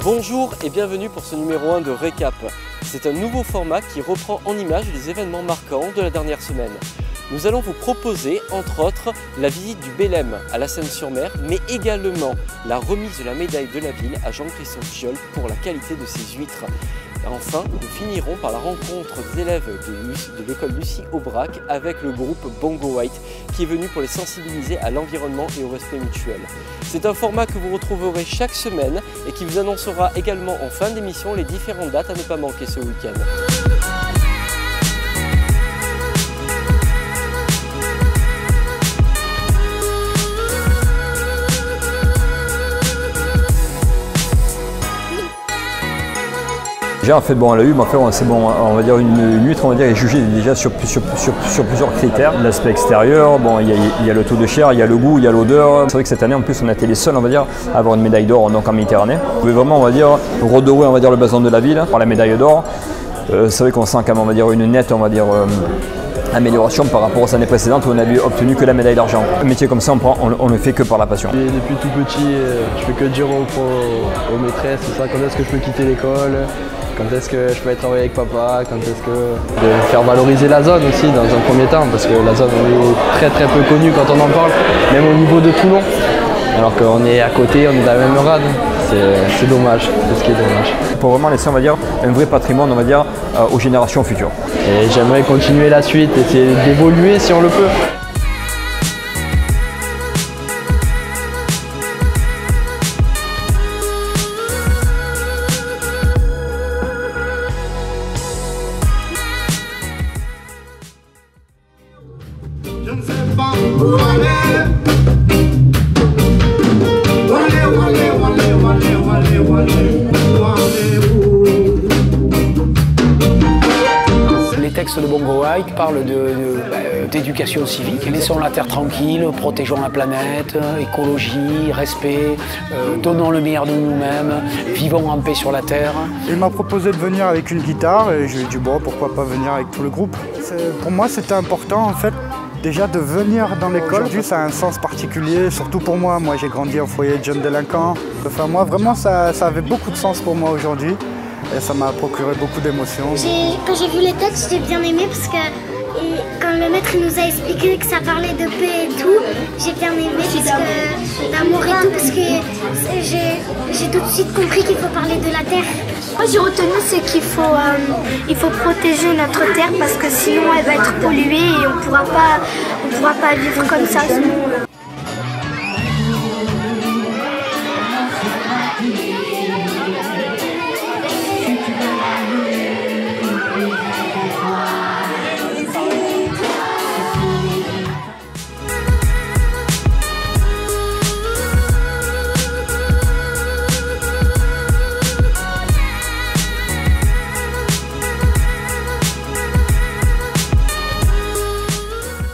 Bonjour et bienvenue pour ce numéro 1 de Récap. C'est un nouveau format qui reprend en images les événements marquants de la dernière semaine. Nous allons vous proposer, entre autres, la visite du Bélem à la Seine-sur-Mer, mais également la remise de la médaille de la ville à Jean-Christophe Chiol pour la qualité de ses huîtres. Et enfin, nous finirons par la rencontre des élèves de l'école Lucie Aubrac avec le groupe Bongo White qui est venu pour les sensibiliser à l'environnement et au respect mutuel. C'est un format que vous retrouverez chaque semaine et qui vous annoncera également en fin d'émission les différentes dates à ne pas manquer ce week-end. Déjà en fait bon à l'œil, c'est bon, on va dire une huître est jugée déjà sur plusieurs critères. L'aspect extérieur, bon il y a le taux de chair, il y a le goût, il y a l'odeur. C'est vrai que cette année en plus on a été les seuls on va dire à avoir une médaille d'or donc en Méditerranée. On pouvait vraiment on va dire redorer on va dire le blason de la ville par la médaille d'or. C'est vrai qu'on sent quand même on va dire une nette amélioration par rapport aux années précédentes où on n'avait obtenu que la médaille d'argent. Un métier comme ça, on le fait que par la passion. Et depuis tout petit, je fais que dire aux maîtresses, quand est-ce que je peux quitter l'école, quand est-ce que je peux aller travailler avec papa, quand est-ce que... De faire valoriser la zone aussi dans un premier temps, parce que la zone est très peu connue quand on en parle, même au niveau de Toulon. Alors qu'on est à côté, on est dans la même rade. C'est dommage, c'est ce qui est dommage. Pour vraiment laisser on va dire un vrai patrimoine on va dire aux générations futures. Et j'aimerais continuer la suite, essayer d'évoluer si on le peut. Je ne sais pas où aller. Les textes de Bongo White parlent d'éducation civique. Laissons la terre tranquille, protégeons la planète, écologie, respect, donnons le meilleur de nous-mêmes, vivons en paix sur la terre. Il m'a proposé de venir avec une guitare et je lui ai dit bon, pourquoi pas venir avec tout le groupe. Pour moi c'était important en fait déjà de venir dans l'école. Aujourd'hui ça a un sens particulier, surtout pour moi. Moi j'ai grandi au foyer de jeunes délinquants. Enfin moi vraiment ça avait beaucoup de sens pour moi aujourd'hui. Et ça m'a procuré beaucoup d'émotions. Quand j'ai vu les textes, j'ai bien aimé parce que quand le maître nous a expliqué que ça parlait de paix et tout, j'ai bien aimé d'amour et tout parce que j'ai tout de suite compris qu'il faut parler de la terre. Moi j'ai retenu c'est qu'il faut protéger notre terre parce que sinon elle va être polluée et on pourra pas vivre comme ça.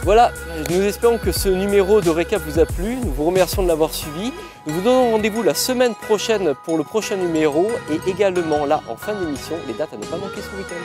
Voilà, nous espérons que ce numéro de Récap vous a plu. Nous vous remercions de l'avoir suivi. Nous vous donnons rendez-vous la semaine prochaine pour le prochain numéro et également là en fin d'émission les dates à ne pas manquer ce week-end.